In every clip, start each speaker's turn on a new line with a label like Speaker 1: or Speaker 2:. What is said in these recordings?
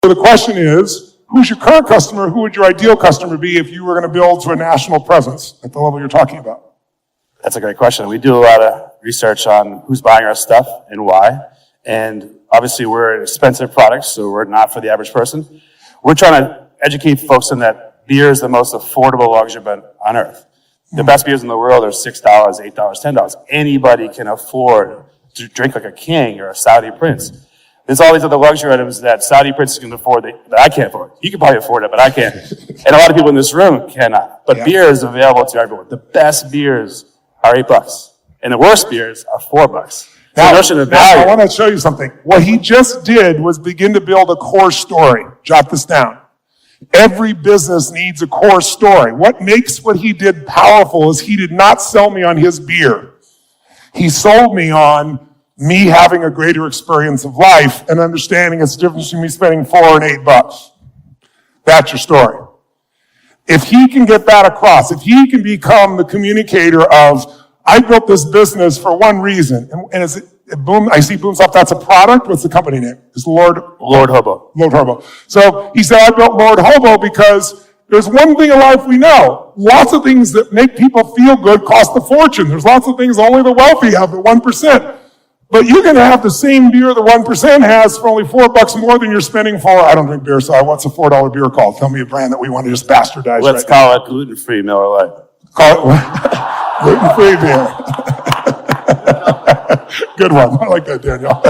Speaker 1: So the question is, who's your current customer? Who would your ideal customer be if you were going to build to a national presence at the level you're talking about?
Speaker 2: That's a great question. We do a lot of research on who's buying our stuff and why. And obviously we're an expensive product, so we're not for the average person. We're trying to educate folks in that beer is the most affordable luxury on earth. The best beers in the world are $6, $8, $10. Anybody can afford to drink like a king or a Saudi prince. There's all these other luxury items that Saudi princes can afford that I can't afford. You can probably afford it, but I can't. And a lot of people in this room cannot. But beer is available to everyone. The best beers are $8, and the worst beers are $4.
Speaker 1: Now, I want to show you something. What he just did was begin to build a core story. Jot this down. Every business needs a core story. What makes what he did powerful is he did not sell me on his beer. He sold me on me having a greater experience of life and understanding it's the difference between me spending $4 and $8. That's your story. If he can get that across, if he can become the communicator of, I built this business for one reason, and is it Boom? I see Boomsoft. That's a product. What's the company name? It's Lord
Speaker 2: Hobo.
Speaker 1: Lord Hobo. So he said, I built Lord Hobo because there's one thing in life we know. Lots of things that make people feel good cost a fortune. There's lots of things only the wealthy have, the 1%. But you're going to have the same beer the 1% has for only $4 more than you're spending for. I don't drink beer, so what's a $4 beer called? Tell me a brand that we want to just bastardize.
Speaker 2: Let's call it gluten-free Miller Lite.
Speaker 1: Call it gluten-free beer. Good one. I like that, Daniel.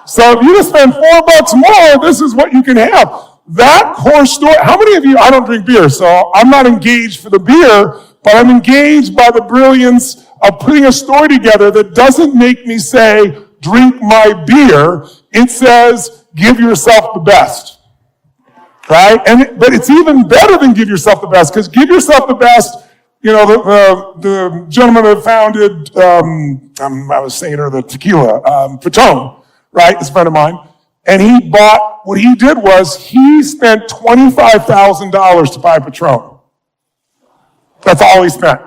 Speaker 1: So if you just spend $4 more, this is what you can have. That core story. How many of you, I don't drink beer, so I'm not engaged for the beer, but I'm engaged by the brilliance of putting a story together that doesn't make me say, drink my beer. It says, give yourself the best. Right? But it's even better than give yourself the best, because give yourself the best. You know, the gentleman that founded, I was saying her, the tequila, Patron, right? Is a friend of mine. And what he did was he spent $25,000 to buy Patron. That's all he spent.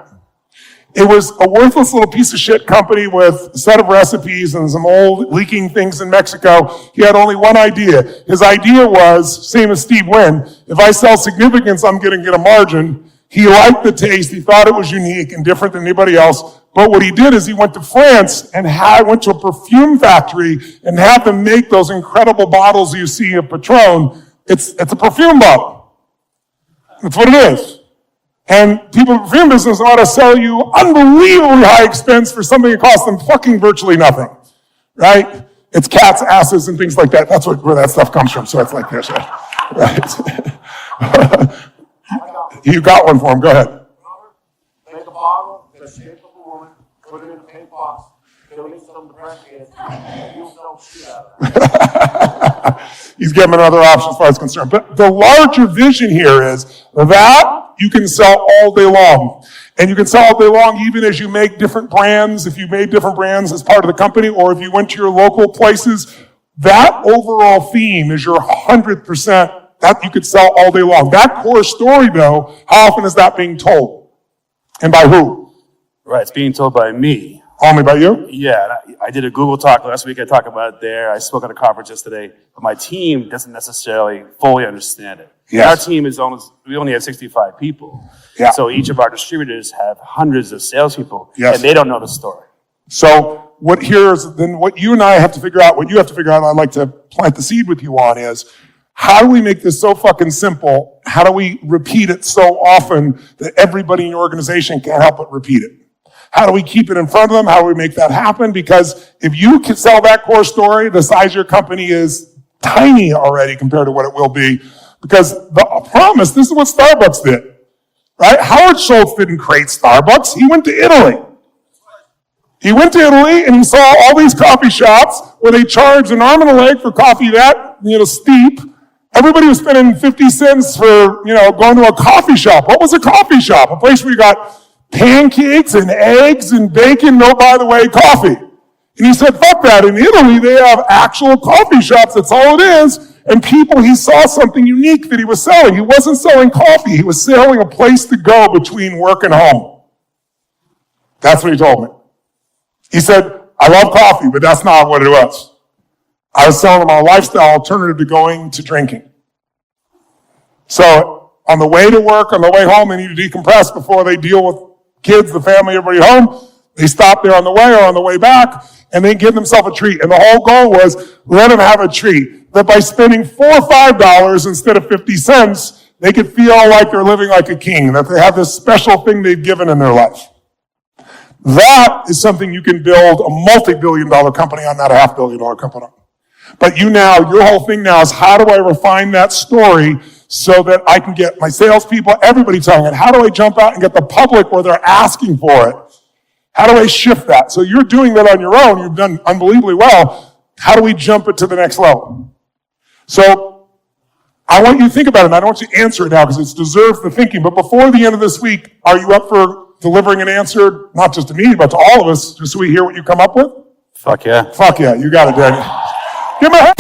Speaker 1: It was a worthless little piece of shit company with a set of recipes and some old leaking things in Mexico. He had only one idea. His idea was, same as Steve Wynn, if I sell significance, I'm going to get a margin. He liked the taste. He thought it was unique and different than anybody else. But what he did is he went to France and went to a perfume factory and had them make those incredible bottles you see of Patron. It's a perfume bottle. That's what it is. And people in the perfume business ought to sell you unbelievably high expense for something that costs them fucking virtually nothing. Right? It's cats' asses and things like that. That's where that stuff comes from. So it's like this. Right? You got one for him. Go ahead.
Speaker 3: Make a bottle, shape of a woman, put it in a paint box, donate some to breast kids, and you'll sell shit out of it.
Speaker 1: He's giving another option as far as concerned. But the larger vision here is that you can sell all day long. And you can sell all day long even as you make different brands, if you made different brands as part of the company, or if you went to your local places. That overall theme is your 100%. That you could sell all day long. That core story, though, how often is that being told? And by who?
Speaker 2: Right, it's being told by me.
Speaker 1: Only by you?
Speaker 2: Yeah, I did a Google Talk last week. I talked about it there. I spoke at a conference yesterday. But my team doesn't necessarily fully understand it.
Speaker 1: Yes.
Speaker 2: Our team is we only have 65 people.
Speaker 1: Yeah.
Speaker 2: So each of our distributors have hundreds of salespeople.
Speaker 1: Yes.
Speaker 2: And they don't know the story.
Speaker 1: So what you and I have to figure out, what you have to figure out, and I'd like to plant the seed with you on is, how do we make this so fucking simple? How do we repeat it so often that everybody in your organization can't help but repeat it? How do we keep it in front of them? How do we make that happen? Because if you can sell that core story, the size of your company is tiny already compared to what it will be. Because the promise, this is what Starbucks did, right? Howard Schultz didn't create Starbucks. He went to Italy. He went to Italy and he saw all these coffee shops where they charged an arm and a leg for coffee that, steep. Everybody was spending 50 cents for, going to a coffee shop. What was a coffee shop? A place where you got pancakes and eggs and bacon, no, by the way, coffee. And he said, fuck that. In Italy, they have actual coffee shops. That's all it is. And he saw something unique that he was selling. He wasn't selling coffee. He was selling a place to go between work and home. That's what he told me. He said, I love coffee, but that's not what it was. I was telling them a lifestyle alternative to going to drinking. So on the way to work, on the way home, they need to decompress before they deal with kids, the family, everybody at home. They stop there on the way or on the way back, and they give themselves a treat. And the whole goal was, let them have a treat. That by spending $4 or $5 instead of 50 cents, they could feel like they're living like a king, that they have this special thing they've given in their life. That is something you can build a multi-billion-dollar company on, not a half-billion-dollar company on. But your whole thing now is, how do I refine that story so that I can get my salespeople, everybody telling it? How do I jump out and get the public where they're asking for it? How do I shift that? So you're doing that on your own. You've done unbelievably well. How do we jump it to the next level? So I want you to think about it, and I don't want you to answer it now because it deserves the thinking. But before the end of this week, are you up for delivering an answer, not just to me, but to all of us, just so we hear what you come up with?
Speaker 2: Fuck yeah.
Speaker 1: Fuck yeah, you got it, Danny. Give him a hand.